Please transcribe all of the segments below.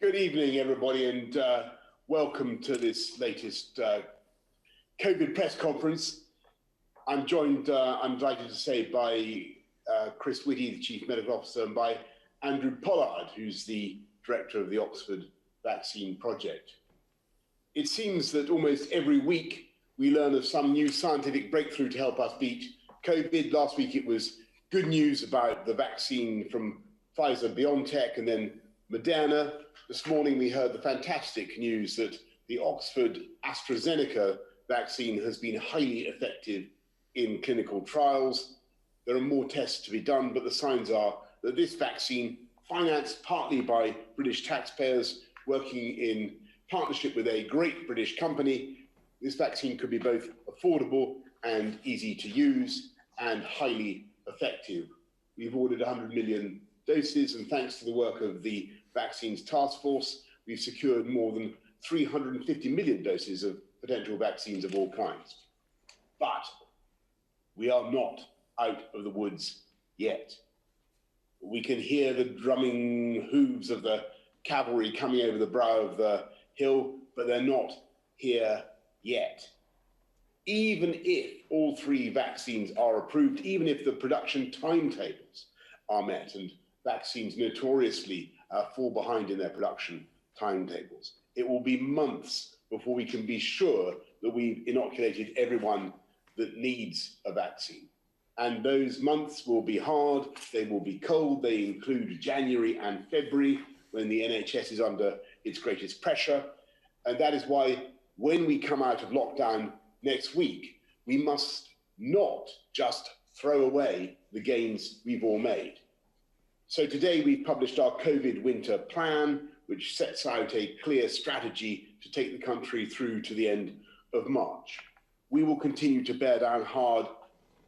Good evening, everybody, and welcome to this latest COVID press conference. I'm joined, I'm delighted to say, by Chris Whitty, the Chief Medical Officer, and by Andrew Pollard, who's the Director of the Oxford Vaccine Project. It seems that almost every week we learn of some new scientific breakthrough to help us beat COVID. Last week it was good news about the vaccine from Pfizer-BioNTech and then Moderna. This morning we heard the fantastic news that the Oxford AstraZeneca vaccine has been highly effective in clinical trials. There are more tests to be done, but the signs are that this vaccine, financed partly by British taxpayers working in partnership with a great British company, this vaccine could be both affordable and easy to use and highly effective. We've ordered 100 million doses, and thanks to the work of the Vaccines Task Force, we've secured more than 350 million doses of potential vaccines of all kinds. But we are not out of the woods yet. We can hear the drumming hooves of the cavalry coming over the brow of the hill, but they're not here yet. Even if all three vaccines are approved, even if the production timetables are met, and vaccines notoriously fall behind in their production timetables, it will be months before we can be sure that we've inoculated everyone that needs a vaccine. And those months will be hard, they will be cold, they include January and February, when the NHS is under its greatest pressure. And that is why when we come out of lockdown next week, we must not just throw away the gains we've all made. So today we've published our COVID winter plan, which sets out a clear strategy to take the country through to the end of March. We will continue to bear down hard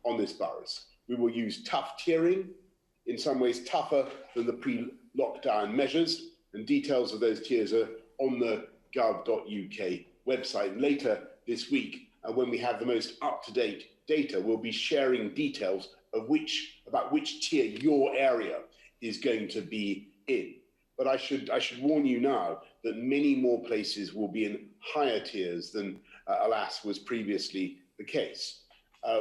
on this virus. We will use tough tiering, in some ways tougher than the pre-lockdown measures, and details of those tiers are on the gov.uk website. And later this week, when we have the most up-to-date data, we'll be sharing details of about which tier your area is going to be in. But I should warn you now that many more places will be in higher tiers than, alas, was previously the case.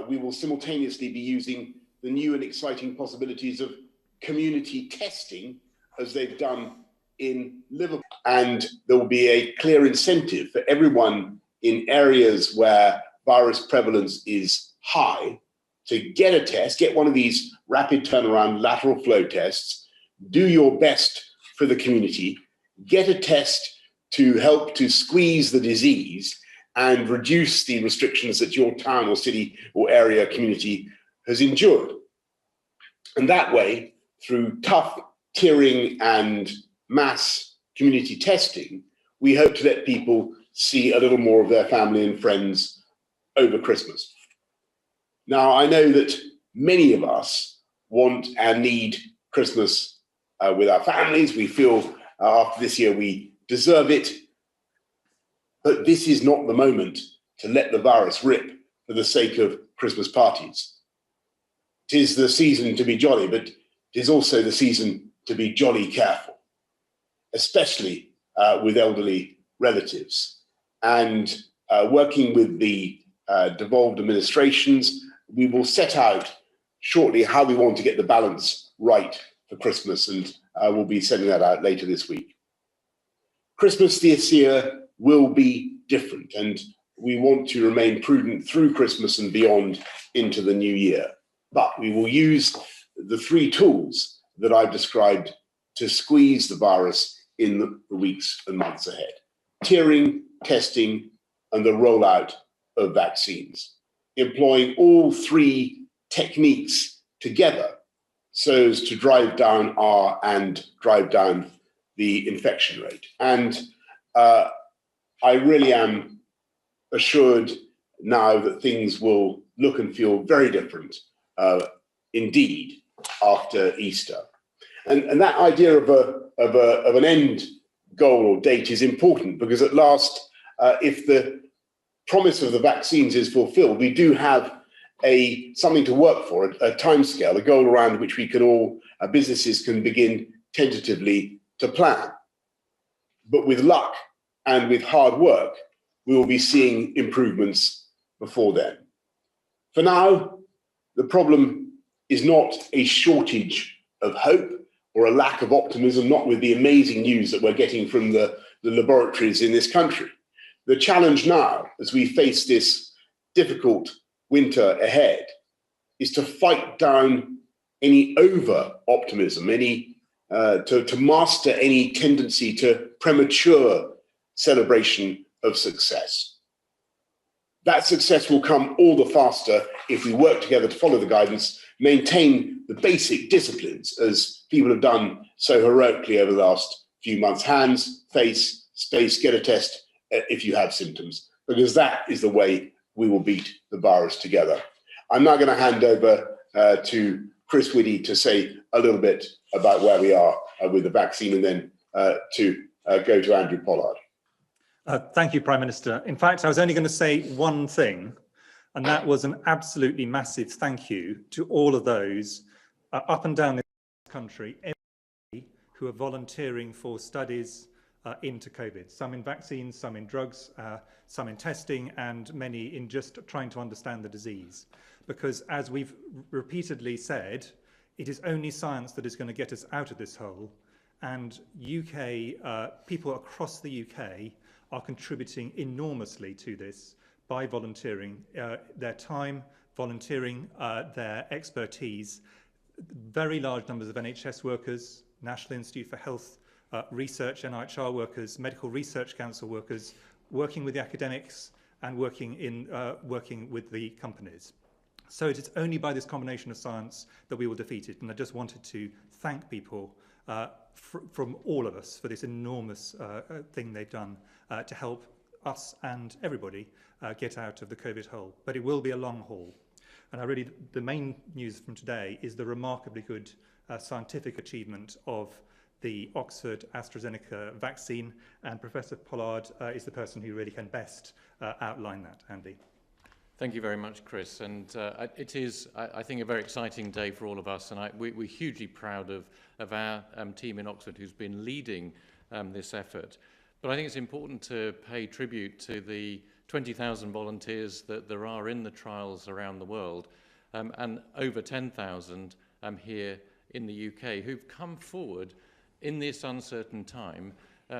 We will simultaneously be using the new and exciting possibilities of community testing, as they've done in Liverpool. And there will be a clear incentive for everyone in areas where virus prevalence is high to get a test, get one of these rapid turnaround lateral flow tests, do your best for the community, get a test to help to squeeze the disease and reduce the restrictions that your town or city or area community has endured. And that way, through tough tiering and mass community testing, we hope to let people see a little more of their family and friends over Christmas. Now, I know that many of us want and need Christmas with our families. We feel after this year we deserve it. But this is not the moment to let the virus rip for the sake of Christmas parties. It is the season to be jolly, but it is also the season to be jolly careful, especially with elderly relatives. And working with the devolved administrations, we will set out shortly how we want to get the balance right for Christmas, and we'll be sending that out later this week. Christmas this year will be different, and we want to remain prudent through Christmas and beyond into the new year. But we will use the three tools that I've described to squeeze the virus in the weeks and months ahead: tiering, testing, and the rollout of vaccines, employing all three techniques together so as to drive down the infection rate. And I really am assured now that things will look and feel very different indeed after Easter. And that idea of an end goal or date is important, because at last, if the promise of the vaccines is fulfilled, we do have something to work for, a timescale, a goal around which we can all, businesses can begin tentatively to plan. but with luck and with hard work, we will be seeing improvements before then. For now, the problem is not a shortage of hope or a lack of optimism, not with the amazing news that we're getting from the laboratories in this country. The challenge now, as we face this difficult winter ahead, is to fight down any over-optimism, to master any tendency to premature celebration of success. That success will come all the faster if we work together to follow the guidance, maintain the basic disciplines as people have done so heroically over the last few months. Hands, face, space, get a test if you have symptoms, because that is the way we will beat the virus together. I'm now going to hand over to Chris Whitty to say a little bit about where we are with the vaccine, and then to go to Andrew Pollard. Thank you, Prime Minister. In fact, I was only going to say one thing, and that was an absolutely massive thank you to all of those up and down this country who are volunteering for studies into COVID, some in vaccines, some in drugs, some in testing, and many in just trying to understand the disease. Because as we've repeatedly said, it is only science that is going to get us out of this hole. And people across the UK are contributing enormously to this by volunteering their time, volunteering their expertise. Very large numbers of NHS workers, National Institute for Health Research, NIHR workers, Medical Research Council workers, working with the academics and working with the companies. So it is only by this combination of science that we will defeat it. And I just wanted to thank people from all of us for this enormous thing they've done to help us and everybody get out of the COVID hole. But it will be a long haul. And the main news from today is the remarkably good scientific achievement of the Oxford AstraZeneca vaccine. And Professor Pollard is the person who really can best outline that, Andy. Thank you very much, Chris. And it is, I think, a very exciting day for all of us. And we're hugely proud of our team in Oxford who's been leading this effort. But I think it's important to pay tribute to the 20,000 volunteers that there are in the trials around the world, and over 10,000 here in the UK who've come forward in this uncertain time,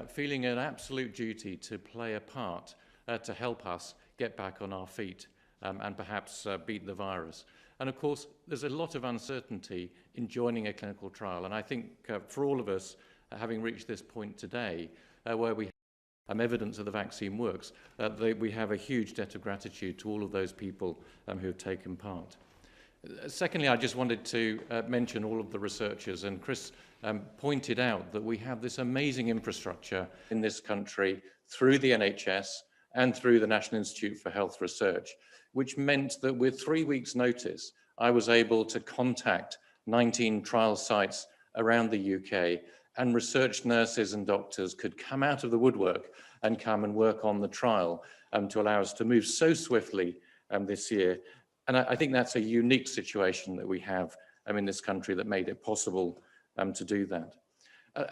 feeling an absolute duty to play a part to help us get back on our feet. And perhaps beat the virus. And of course, there's a lot of uncertainty in joining a clinical trial. And I think for all of us, having reached this point today, where we have evidence that the vaccine works, we have a huge debt of gratitude to all of those people who have taken part. Secondly, I just wanted to mention all of the researchers. And Chris pointed out that we have this amazing infrastructure in this country through the NHS and through the National Institute for Health Research, which meant that with 3 weeks' notice, I was able to contact 19 trial sites around the UK, and research nurses and doctors could come out of the woodwork and come and work on the trial to allow us to move so swiftly this year. And I think that's a unique situation that we have in this country that made it possible to do that.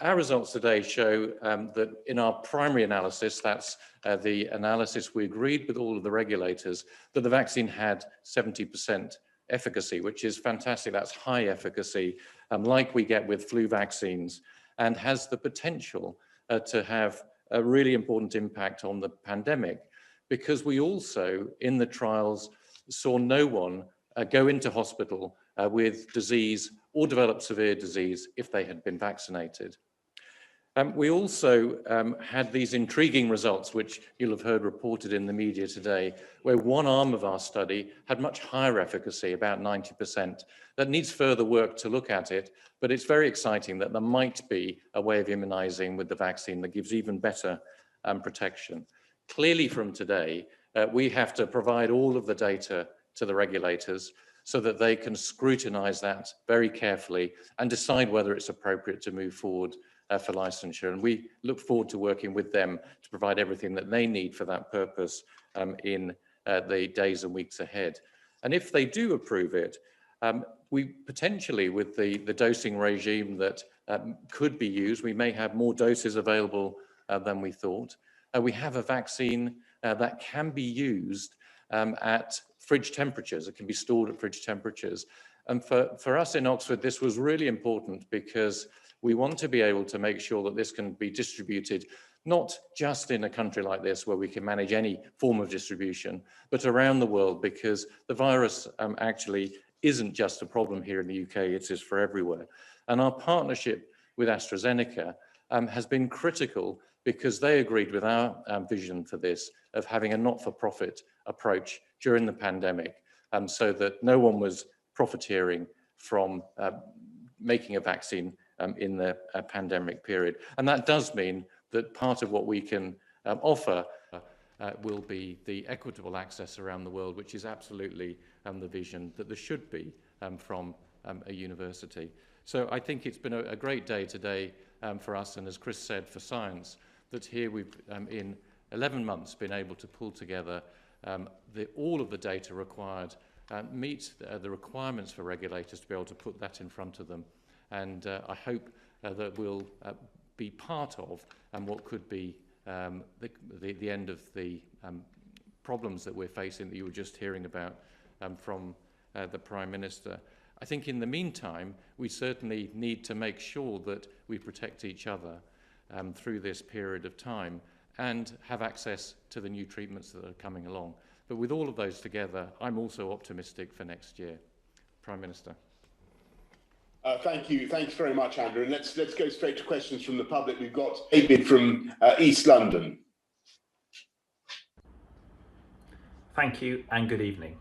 Our results today show that in our primary analysis, that's the analysis we agreed with all of the regulators, that the vaccine had 70% efficacy, which is fantastic. That's high efficacy, like we get with flu vaccines, and has the potential to have a really important impact on the pandemic, because we also, in the trials, saw no one go into hospital with disease or develop severe disease if they had been vaccinated. We also had these intriguing results, which you'll have heard reported in the media today, where one arm of our study had much higher efficacy, about 90%. That needs further work to look at it, but it's very exciting that there might be a way of immunizing with the vaccine that gives even better protection. Clearly from today, we have to provide all of the data to the regulators so that they can scrutinize that very carefully and decide whether it's appropriate to move forward for licensure. And we look forward to working with them to provide everything that they need for that purpose in the days and weeks ahead. And if they do approve it, we potentially, with the dosing regime that could be used, we may have more doses available than we thought. We have a vaccine that can be used at fridge temperatures. It can be stored at fridge temperatures. And for us in Oxford, this was really important because we want to be able to make sure that this can be distributed not just in a country like this where we can manage any form of distribution, but around the world, because the virus actually isn't just a problem here in the UK, it is for everywhere. And our partnership with AstraZeneca has been critical because they agreed with our vision for this of having a not-for-profit approach during the pandemic, so that no one was profiteering from making a vaccine in the pandemic period. And that does mean that part of what we can offer will be the equitable access around the world, which is absolutely the vision that there should be from a university. So I think it's been a great day today for us, and as Chris said, for science, that here we've in 11 months been able to pull together all of the data required, meet the requirements for regulators to be able to put that in front of them. And I hope that we'll be part of what could be the end of the problems that we're facing that you were just hearing about from the Prime Minister. I think in the meantime, we certainly need to make sure that we protect each other through this period of time and have access to the new treatments that are coming along. But with all of those together, I'm also optimistic for next year. Prime Minister. Thank you. Thanks very much, Andrew. And let's go straight to questions from the public. We've got David from East London. Thank you and good evening.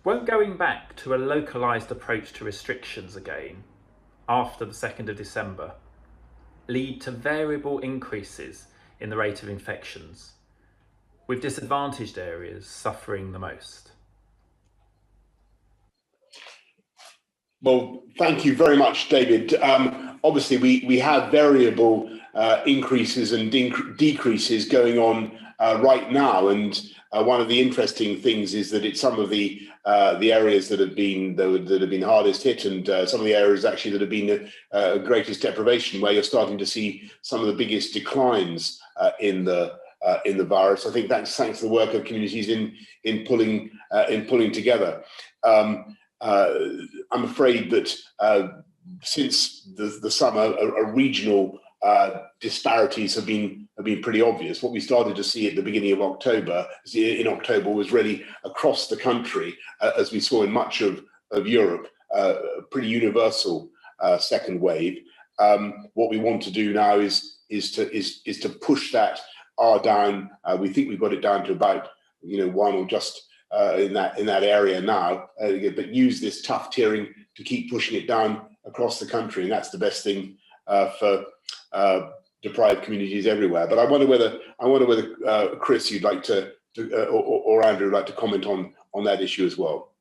Won't going back to a localised approach to restrictions again after the 2nd of December lead to variable increases in the rate of infections, with disadvantaged areas suffering the most? Well, thank you very much, David. Obviously, we have variable increases and decreases going on right now, and one of the interesting things is that it's some of the areas that have been hardest hit, and some of the areas actually that have been the greatest deprivation, where you're starting to see some of the biggest declines in the virus. I think that's thanks to the work of communities in pulling together. I'm afraid that since the summer, regional disparities have been pretty obvious. What we started to see at the beginning of October, was really across the country, as we saw in much of Europe, a pretty universal second wave. What we want to do now is to push that R down. We think we've got it down to about 1 or just in that area now, but use this tough tiering to keep pushing it down across the country, and that's the best thing for deprived communities everywhere. But I wonder whether Chris, you'd like to or Andrew would like to comment on that issue as well.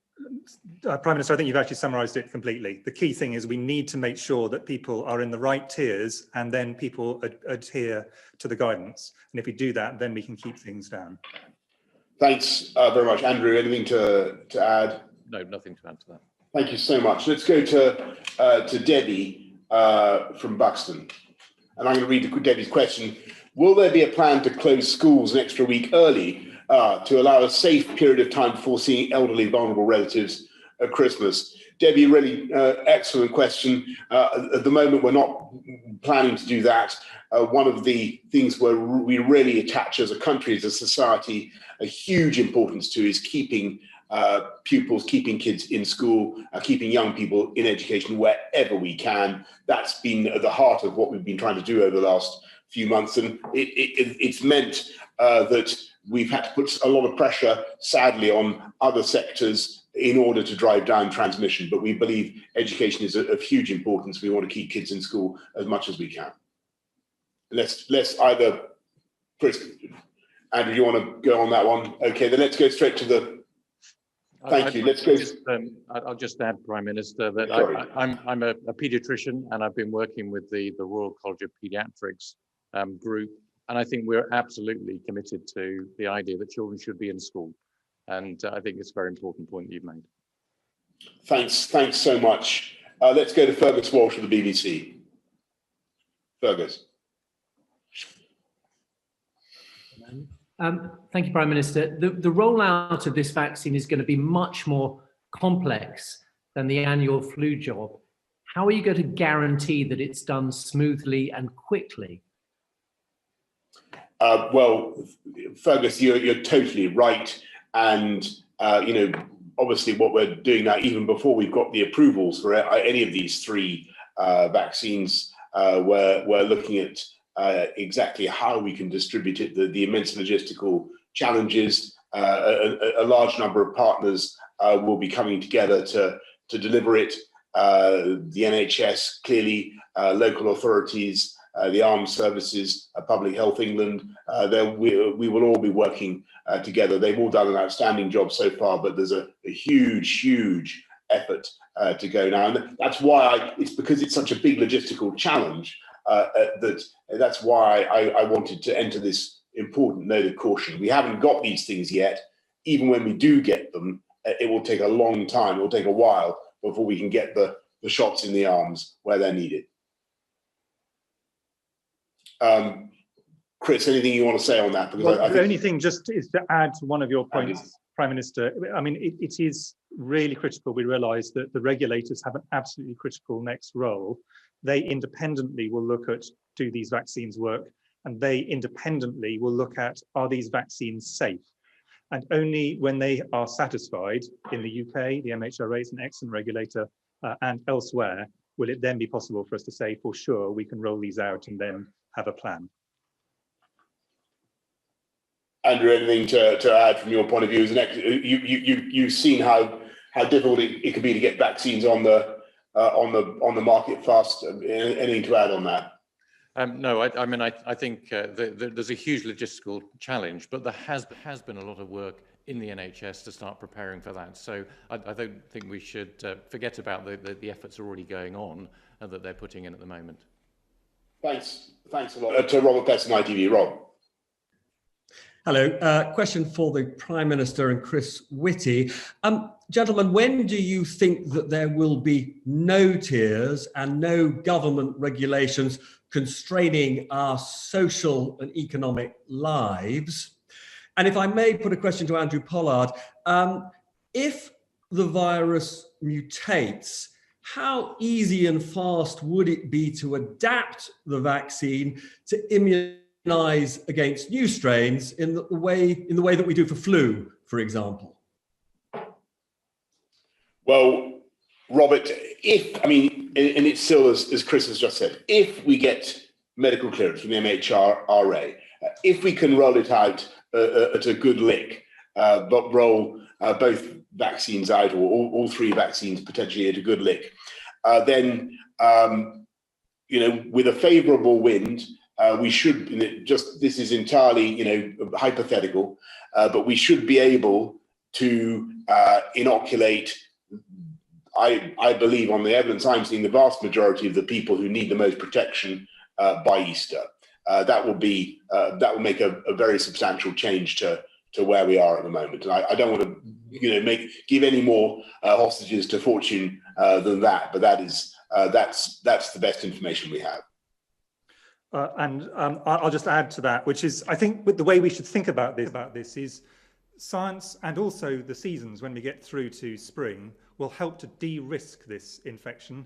Prime Minister, I think you've actually summarised it completely. The key thing is we need to make sure that people are in the right tiers, and then people adhere to the guidance. And if we do that, then we can keep things down. Thanks very much, Andrew. Anything to add? No, nothing to add to that. Thank you so much. Let's go to Debbie from Buxton, and I'm going to read Debbie's question. Will there be a plan to close schools an extra week early to allow a safe period of time before seeing elderly, vulnerable relatives at Christmas? Debbie, really excellent question. At the moment, we're not planning to do that. One of the things where we really attach as a country, as a society, a huge importance to is keeping pupils, keeping kids in school, keeping young people in education wherever we can. That's been at the heart of what we've been trying to do over the last few months, and it's meant that we've had to put a lot of pressure, sadly, on other sectors in order to drive down transmission. But we believe education is of huge importance. We want to keep kids in school as much as we can. Let's either, Chris, Andrew, do you want to go on that one? Okay, then let's go straight to the. Thank you. Let's go. I'll just add, Prime Minister, that I'm a paediatrician, and I've been working with the Royal College of Paediatrics group, and I think we're absolutely committed to the idea that children should be in school, and I think it's a very important point that you've made. Thanks so much. Let's go to Fergus Walsh of the BBC. Fergus. Thank you, Prime Minister. The rollout of this vaccine is going to be much more complex than the annual flu job. How are you going to guarantee that it's done smoothly and quickly? Well, Fergus, you're totally right. And, obviously what we're doing now, even before we've got the approvals for any of these three vaccines, we're looking at exactly how we can distribute it, the immense logistical challenges. A large number of partners will be coming together to deliver it. The NHS, clearly, local authorities, the armed services, Public Health England, we will all be working together. They've all done an outstanding job so far, but there's a huge effort to go now. And that's why it's because it's such a big logistical challenge that's why I wanted to enter this important note of caution. We haven't got these things yet. Even when we do get them, it will take a long time. It will take a while before we can get the shots in the arms where they're needed. Chris, anything you want to say on that? Because well, the only thing just is to add to one of your points, Prime Minister. I mean, it is really critical we realise that the regulators have an absolutely critical next role. They independently will look at, do these vaccines work? And they independently will look at, are these vaccines safe? And only when they are satisfied in the UK, the MHRA is an excellent regulator, and elsewhere, will it then be possible for us to say, for sure, we can roll these out and then have a plan. Andrew, anything to add from your point of view? You've seen how difficult it can be to get vaccines on the market fast. Anything to add on that? No, I think there's a huge logistical challenge, but there has been a lot of work in the NHS to start preparing for that. So I don't think we should forget about the efforts already going on and that they're putting in at the moment. Thanks a lot. To Robert Peston, ITV. Rob. Hello. Question for the Prime Minister and Chris Whitty. Gentlemen, when do you think that there will be no tiers and no government regulations constraining our social and economic lives? And if I may put a question to Andrew Pollard, if the virus mutates, how easy and fast would it be to adapt the vaccine to immunize against new strains in the way that we do for flu, for example? Well, Robert, and it's still as Chris has just said, if we get medical clearance from the MHRA, if we can roll it out at a good lick, but roll both vaccines out, or all three vaccines potentially at a good lick, then with a favourable wind, we should. This is entirely hypothetical, but we should be able to inoculate. I believe, on the evidence I'm seeing, the vast majority of the people who need the most protection by Easter. That will make a very substantial change to where we are at the moment. And I don't want to give any more hostages to fortune than that, but that's the best information we have. I'll just add to that, which is, I think, the way we should think about this is science, and also the seasons when we get through to spring, will help to de-risk this infection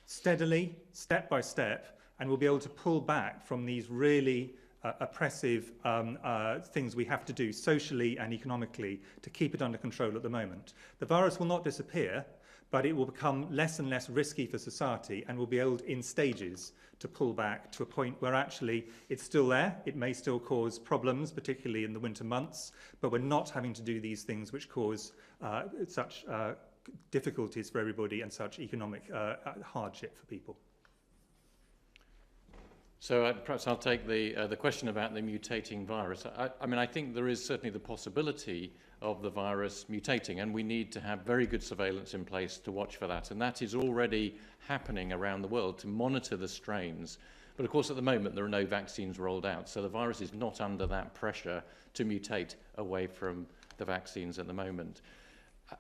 steadily, step by step, and we'll be able to pull back from these really oppressive things we have to do socially and economically to keep it under control at the moment. The virus will not disappear, but it will become less and less risky for society, and we'll be able, in stages, to pull back to a point where actually it's still there. It may still cause problems, particularly in the winter months, but we're not having to do these things which cause such difficulties for everybody and such economic hardship for people. So perhaps I'll take the question about the mutating virus. I think there is certainly the possibility of the virus mutating, and we need to have very good surveillance in place to watch for that. And that is already happening around the world to monitor the strains. But of course, at the moment, there are no vaccines rolled out. So the virus is not under that pressure to mutate away from the vaccines at the moment.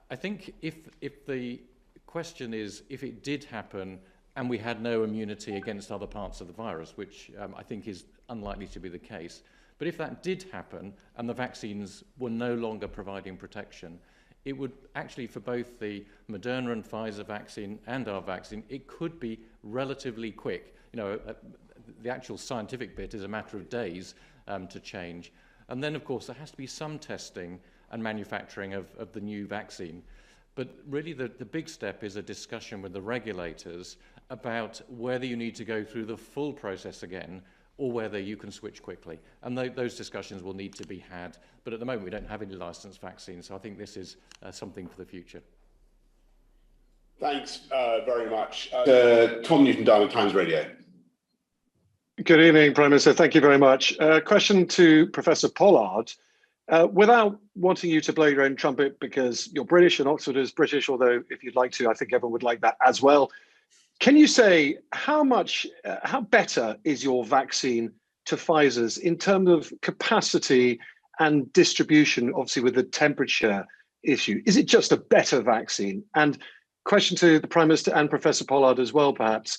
I think if the question is, if it did happen and we had no immunity against other parts of the virus, which I think is unlikely to be the case, But if that did happen and the vaccines were no longer providing protection, it would actually, for both the Moderna and Pfizer vaccine and our vaccine, it could be relatively quick. The actual scientific bit is a matter of days to change. And then, of course, there has to be some testing and manufacturing of the new vaccine. But really, the big step is a discussion with the regulators about whether you need to go through the full process again or whether you can switch quickly. And those discussions will need to be had. But at the moment, we don't have any licensed vaccines, so I think this is something for the future. Thanks very much. Tom Newton-Darwin, Times Radio. Good evening, Prime Minister. Thank you very much. Question to Professor Pollard. Without wanting you to blow your own trumpet because you're British and Oxford is British, although if you'd like to, I think everyone would like that as well. Can you say how better is your vaccine to Pfizer's in terms of capacity and distribution, obviously with the temperature issue? Is it just a better vaccine? And question to the Prime Minister and Professor Pollard as well, perhaps.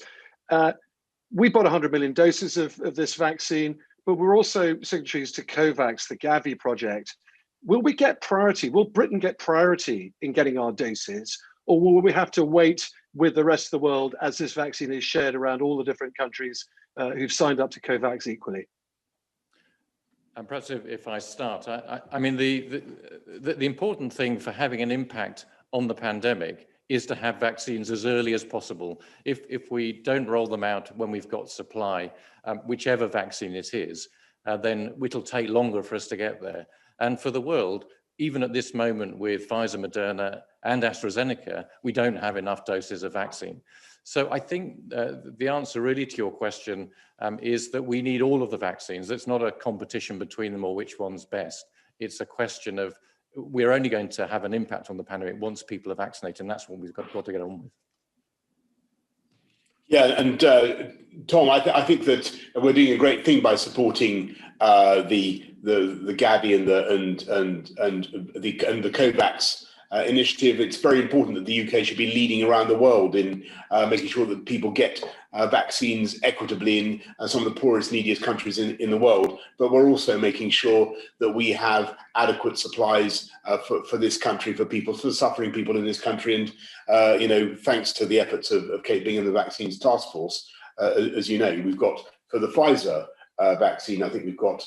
We bought 100 million doses of this vaccine, but we're also signatories to COVAX, the Gavi project. Will we get priority? Will Britain get priority in getting our doses? Or will we have to wait with the rest of the world as this vaccine is shared around all the different countries who've signed up to COVAX equally? And perhaps if I start, I mean, the important thing for having an impact on the pandemic is to have vaccines as early as possible. If we don't roll them out when we've got supply, whichever vaccine it is, then it'll take longer for us to get there. And for the world, even at this moment with Pfizer, Moderna, and AstraZeneca, we don't have enough doses of vaccine. So I think the answer really to your question is that we need all of the vaccines. It's not a competition between them or which one's best. It's a question of we're only going to have an impact on the pandemic once people are vaccinated, and that's what we've got to get on with. Yeah, and Tom, I think that we're doing a great thing by supporting the Gavi and the COVAX initiative. It's very important that the UK should be leading around the world in making sure that people get vaccines equitably in some of the poorest, neediest countries in the world. But we're also making sure that we have adequate supplies for this country, for suffering people in this country. And, thanks to the efforts of Kate Bingham, the Vaccines Task Force, as you know, we've got, for the Pfizer vaccine, I think we've got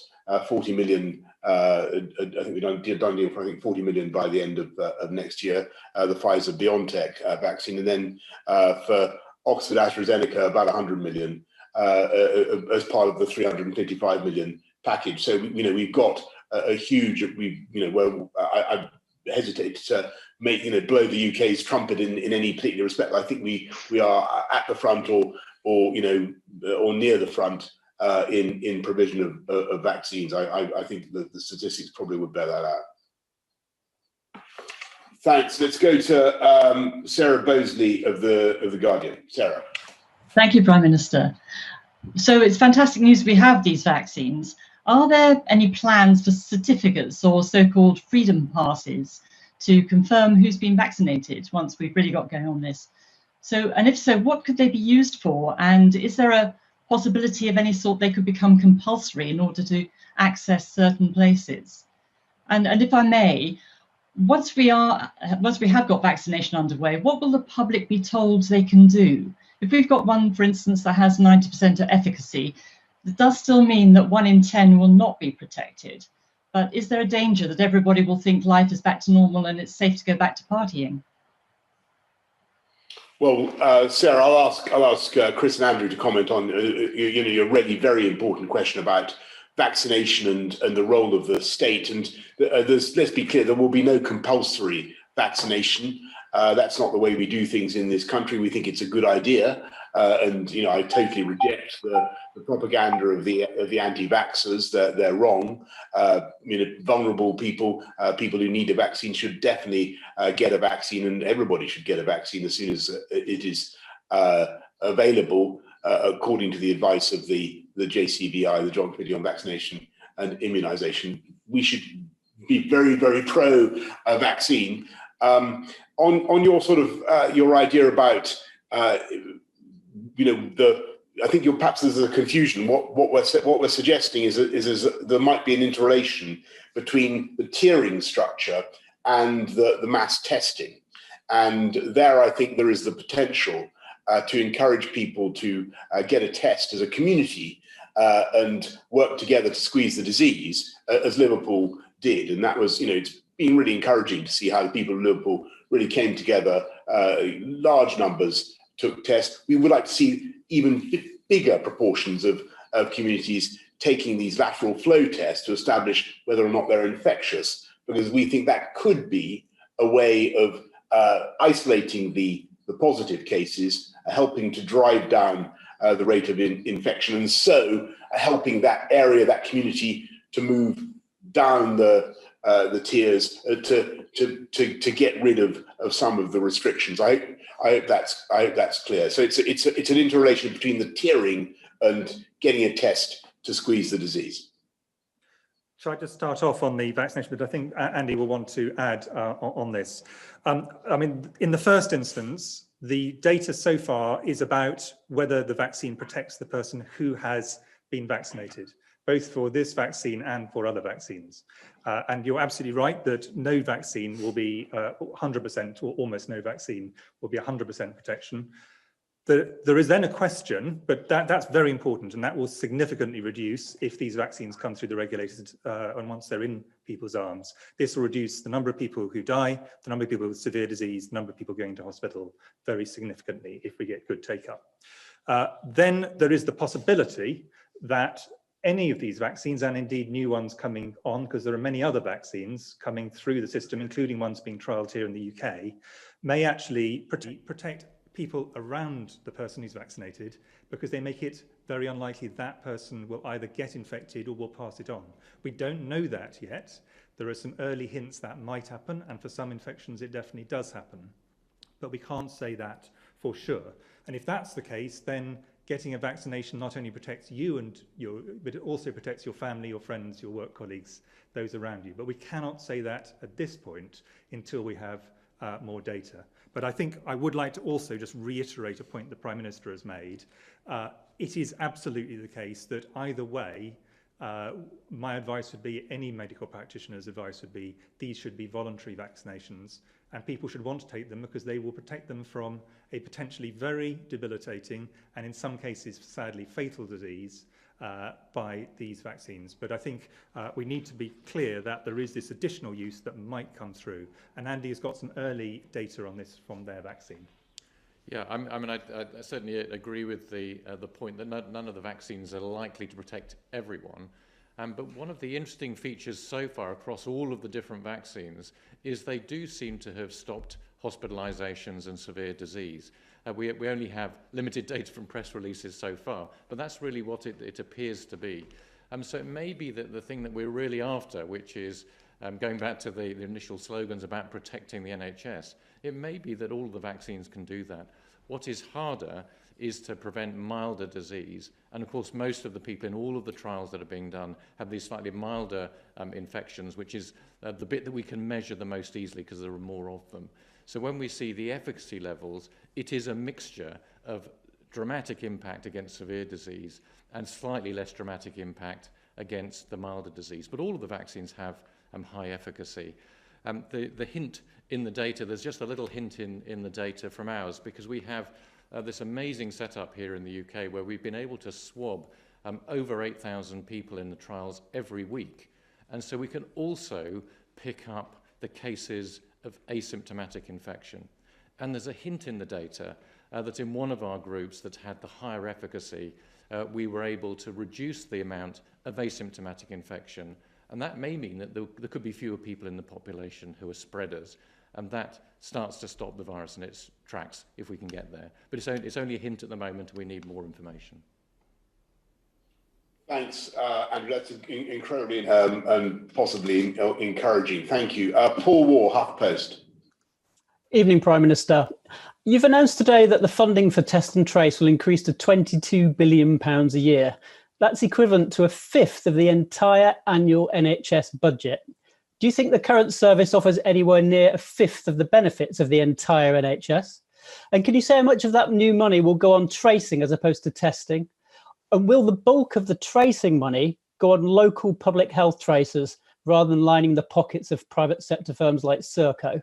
40 million, I think we've done a deal for 40 million by the end of next year, the Pfizer BioNTech vaccine. And then for Oxford AstraZeneca, about 100 million as part of the 355 million package. So, we've got a huge, I hesitate to blow the UK's trumpet in any particular respect. I think we are at the front or near the front in provision of vaccines. I think that the statistics probably would bear that out. Thanks. Let's go to Sarah Bosley of the Guardian. Sarah. Thank you, Prime Minister. So it's fantastic news we have these vaccines. Are there any plans for certificates or so-called freedom passes to confirm who's been vaccinated once we've really got going on this? So, and if so, what could they be used for? And is there a possibility of any sort they could become compulsory in order to access certain places? And if I may, once we have got vaccination underway, what will the public be told they can do? If we've got one, for instance, that has 90% efficacy, that does still mean that 1 in 10 will not be protected. But is there a danger that everybody will think life is back to normal and it's safe to go back to partying? Well, Sarah, I'll ask Chris and Andrew to comment on your really very important question about vaccination and the role of the state. And let's be clear, there will be no compulsory vaccination. That's not the way we do things in this country. We think it's a good idea, and I totally reject the propaganda of the anti-vaxxers. They're wrong. Vulnerable people, people who need a vaccine, should definitely get a vaccine, and everybody should get a vaccine as soon as it is available, according to the advice of the JCVI, the Joint Committee on Vaccination and Immunisation. We should be very, very pro-vaccine. On your sort of your idea about the I think perhaps there's a confusion. What we're suggesting is that there might be an interrelation between the tiering structure and the mass testing. And there, I think there is the potential to encourage people to get a test as a community and work together to squeeze the disease, as Liverpool did. And that was, it's been really encouraging to see how the people of Liverpool really came together. Large numbers took tests. We would like to see even bigger proportions of communities taking these lateral flow tests to establish whether or not they're infectious, because we think that could be a way of isolating the positive cases, helping to drive down the rate of infection, and so helping that area, that community, to move down the tiers to get rid of some of the restrictions. I hope that's clear. So it's an interrelation between the tiering and getting a test to squeeze the disease. Shall I just start off on the vaccination? But I think Andy will want to add on this. I mean, in the first instance, the data so far is about whether the vaccine protects the person who has been vaccinated, both for this vaccine and for other vaccines. And you're absolutely right that no vaccine will be 100%, or almost no vaccine will be 100% protection. There is then a question, but that's very important, and that will significantly reduce if these vaccines come through the regulators and once they're in people's arms. This will reduce the number of people who die, the number of people with severe disease, the number of people going to hospital very significantly if we get good take-up. Then there is the possibility that any of these vaccines, and indeed new ones coming on, because there are many other vaccines coming through the system, including ones being trialled here in the UK, may actually protect people around the person who's vaccinated, because they make it very unlikely that person will either get infected or will pass it on. We don't know that yet. There are some early hints that might happen, and for some infections it definitely does happen, but we can't say that for sure. And if that's the case, then getting a vaccination not only protects you but it also protects your family, your friends, your work colleagues, those around you. But we cannot say that at this point until we have more data. But I think I would like to also just reiterate a point the Prime Minister has made. It is absolutely the case that either way, my advice would be, any medical practitioner's advice would be, these should be voluntary vaccinations, and people should want to take them because they will protect them from a potentially very debilitating and in some cases sadly fatal disease by these vaccines. But I think we need to be clear that there is this additional use that might come through, and Andy has got some early data on this from their vaccine. Yeah, I mean, I certainly agree with the point that none of the vaccines are likely to protect everyone. But one of the interesting features so far across all of the different vaccines is they do seem to have stopped hospitalizations and severe disease. We only have limited data from press releases so far, but that's really what it appears to be. So it may be that the thing that we're really after, which is going back to the initial slogans about protecting the NHS, it may be that all the vaccines can do that. What is harder is to prevent milder disease. And of course, most of the people in all of the trials that are being done have these slightly milder infections, which is the bit that we can measure the most easily because there are more of them. So when we see the efficacy levels, it is a mixture of dramatic impact against severe disease and slightly less dramatic impact against the milder disease. But all of the vaccines have high efficacy. The hint in the data, there's just a little hint in the data from ours, because we have this amazing setup here in the UK where we've been able to swab over 8,000 people in the trials every week. And so we can also pick up the cases of asymptomatic infection. And there's a hint in the data that in one of our groups that had the higher efficacy, we were able to reduce the amount of asymptomatic infection. And that may mean that there could be fewer people in the population who are spreaders. And that starts to stop the virus in its tracks if we can get there. But it's only a hint at the moment, and we need more information. Thanks, Andrew. That's incredibly and possibly encouraging. Thank you. Paul Waugh, HuffPost. Evening, Prime Minister. You've announced today that the funding for Test and Trace will increase to £22 billion a year. That's equivalent to a fifth of the entire annual NHS budget. Do you think the current service offers anywhere near a fifth of the benefits of the entire NHS? And can you say how much of that new money will go on tracing as opposed to testing? And will the bulk of the tracing money go on local public health tracers rather than lining the pockets of private sector firms like Serco?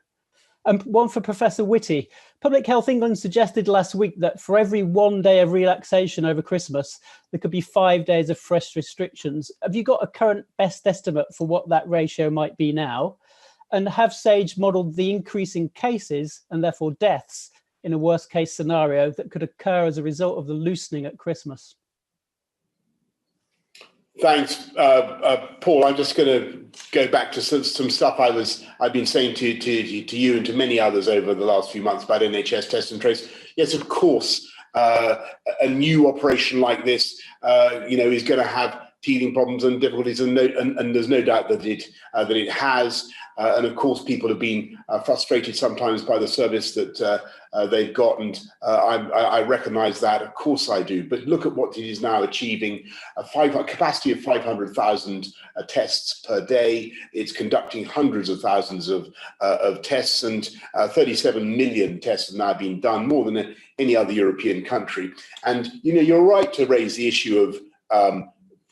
And one for Professor Whitty. Public Health England suggested last week that for every 1 day of relaxation over Christmas, there could be 5 days of fresh restrictions. Have you got a current best estimate for what that ratio might be now? And have SAGE modelled the increase in cases and therefore deaths in a worst case scenario that could occur as a result of the loosening at Christmas? Thanks, Paul. I'm just going to go back to some stuff I've been saying to you and to many others over the last few months about NHS test and trace. Yes, of course, a new operation like this, is going to have teething problems and difficulties, and there's no doubt that it has. And of course, people have been frustrated sometimes by the service that they've got, and I recognise that. Of course, I do. But look at what it is now achieving: a capacity of 500,000 tests per day. It's conducting hundreds of thousands of tests, and 37 million tests have now been done, more than any other European country. And you're right to raise the issue of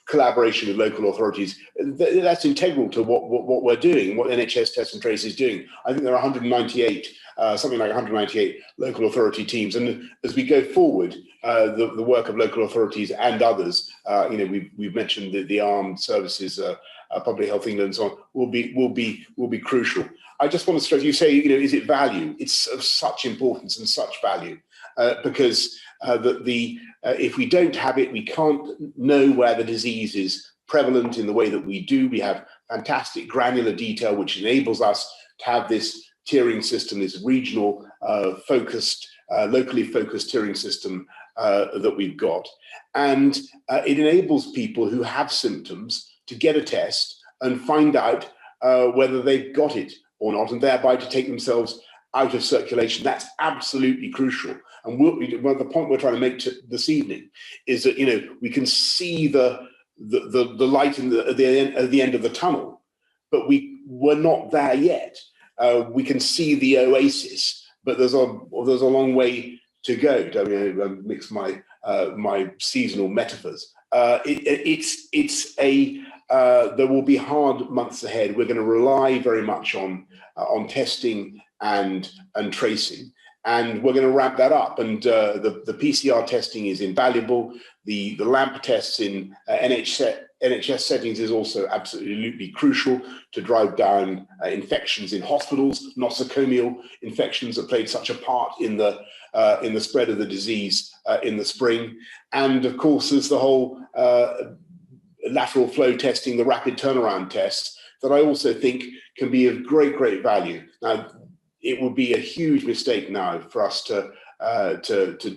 collaboration with local authorities. That's integral to what we're doing, what NHS Test and Trace is doing. I think there are 198, something like 198 local authority teams. And as we go forward, the work of local authorities and others, we've mentioned the armed services, Public Health England and so on, will be crucial. I just want to stress, you say, is it value? It's of such importance and such value because if we don't have it, we can't know where the disease is prevalent in the way that we do. We have fantastic granular detail, which enables us to have this tiering system, this regional focused, locally focused tiering system that we've got. And it enables people who have symptoms to get a test and find out whether they've got it or not, and thereby to take themselves out of circulation. That's absolutely crucial. And the point we're trying to make this evening is that we can see the light at the end of the tunnel, but we're not there yet. We can see the oasis, but there's a long way to go. I mix my seasonal metaphors. There will be hard months ahead. We're going to rely very much on testing and tracing, and we're going to ramp that up. And the PCR testing is invaluable. The LAMP tests in NHS settings is also absolutely crucial to drive down infections in hospitals, nosocomial infections that played such a part in the spread of the disease in the spring. And of course, there's the whole lateral flow testing, the rapid turnaround tests, that I also think can be of great value. Now, it would be a huge mistake now for us to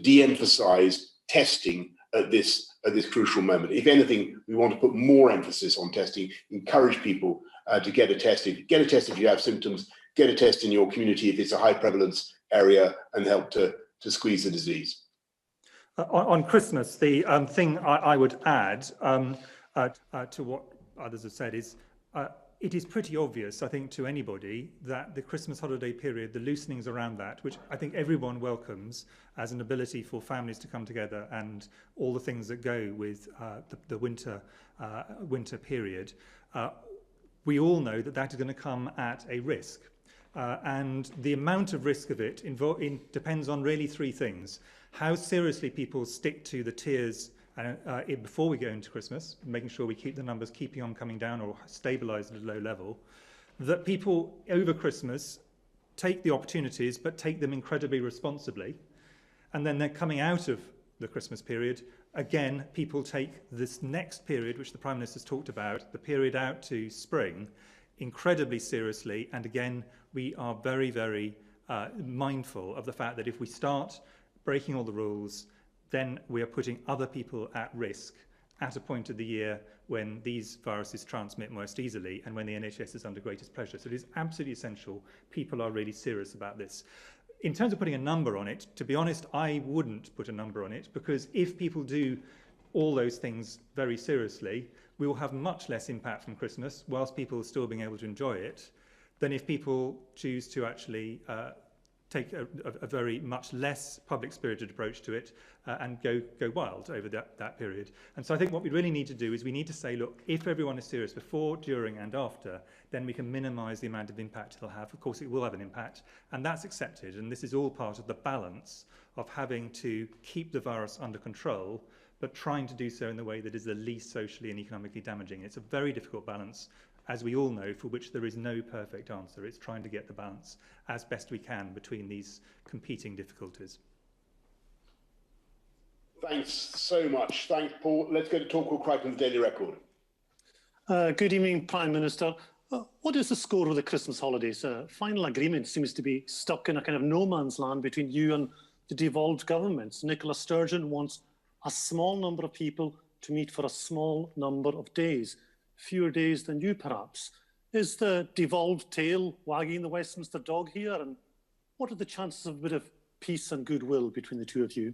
de-emphasize testing at this crucial moment. If anything, we want to put more emphasis on testing, encourage people to get a test. Get a test if you have symptoms, get a test in your community if it's a high prevalence area, and help to squeeze the disease. On Christmas, the thing I would add to what others have said is it is pretty obvious, I think, to anybody that the Christmas holiday period, the loosenings around that, which I think everyone welcomes as an ability for families to come together and all the things that go with the winter period, we all know that is going to come at a risk. And the amount of risk of it depends on really three things: how seriously people stick to the tiers before we go into Christmas, making sure we keep the numbers keeping on coming down or stabilised at a low level, that people over Christmas take the opportunities but take them incredibly responsibly, and then they're coming out of the Christmas period. Again, people take this next period, which the Prime Minister's talked about, the period out to spring, incredibly seriously, and again, we are very mindful of the fact that if we start breaking all the rules, then we are putting other people at risk at a point of the year when these viruses transmit most easily and when the NHS is under greatest pressure. So it is absolutely essential people are really serious about this. In terms of putting a number on it, to be honest, I wouldn't put a number on it, because if people do all those things very seriously, we will have much less impact from Christmas whilst people still being able to enjoy it than if people choose to actually take a very much less public-spirited approach to it and go wild over that period. And so I think what we really need to do is we need to say, look, if everyone is serious before, during and after, then we can minimise the amount of impact it'll have. Of course, it will have an impact, and that's accepted. And this is all part of the balance of having to keep the virus under control, but trying to do so in the way that is the least socially and economically damaging. It's a very difficult balance, as we all know, for which there is no perfect answer. It's trying to get the balance as best we can between these competing difficulties. Thanks so much. Thanks, Paul. Let's go to Torquil Crichton, the Daily Record. Good evening, Prime Minister. What is the score of the Christmas holidays? Final agreement seems to be stuck in a kind of no man's land between you and the devolved governments. Nicola Sturgeon wants a small number of people to meet for a small number of days, fewer days than you perhaps. Is the devolved tail wagging the Westminster dog here? And what are the chances of a bit of peace and goodwill between the two of you?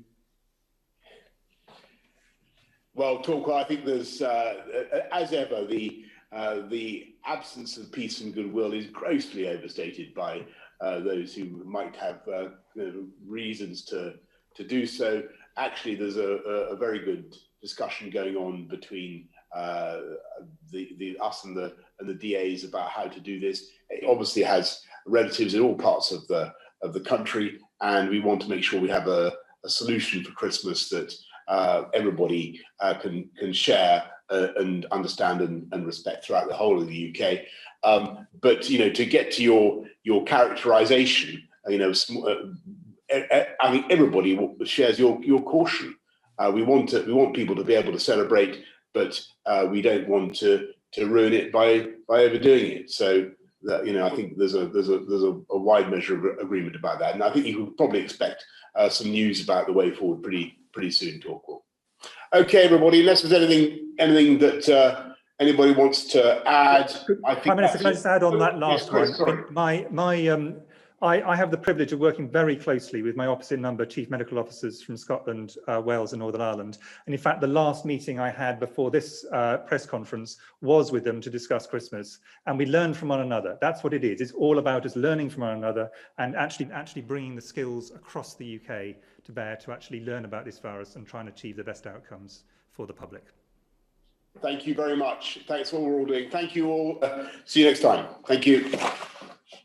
Well, Torquil, I think there's, as ever, the absence of peace and goodwill is grossly overstated by those who might have reasons to do so. Actually, there's a very good discussion going on between us and the DAs about how to do this. It obviously has relatives in all parts of the country, and we want to make sure we have a solution for Christmas that everybody can share and understand and respect throughout the whole of the UK. But to get to your characterisation, I think everybody shares your caution. We want people to be able to celebrate, but we don't want to ruin it by overdoing it. So I think there's a wide measure of agreement about that, and I think you can probably expect some news about the way forward pretty soon, Torquil. Okay, everybody. Unless there's anything that anybody wants to add, I think. Prime Minister, can I just add on that last Chris, one? sorry. I have the privilege of working very closely with my opposite number chief medical officers from Scotland, Wales and Northern Ireland. And in fact, the last meeting I had before this press conference was with them to discuss Christmas. And we learned from one another. That's what it is. It's all about us learning from one another and actually bringing the skills across the UK to bear to actually learn about this virus and try and achieve the best outcomes for the public. Thank you very much. Thanks for what we're all doing. Thank you all. See you next time. Thank you.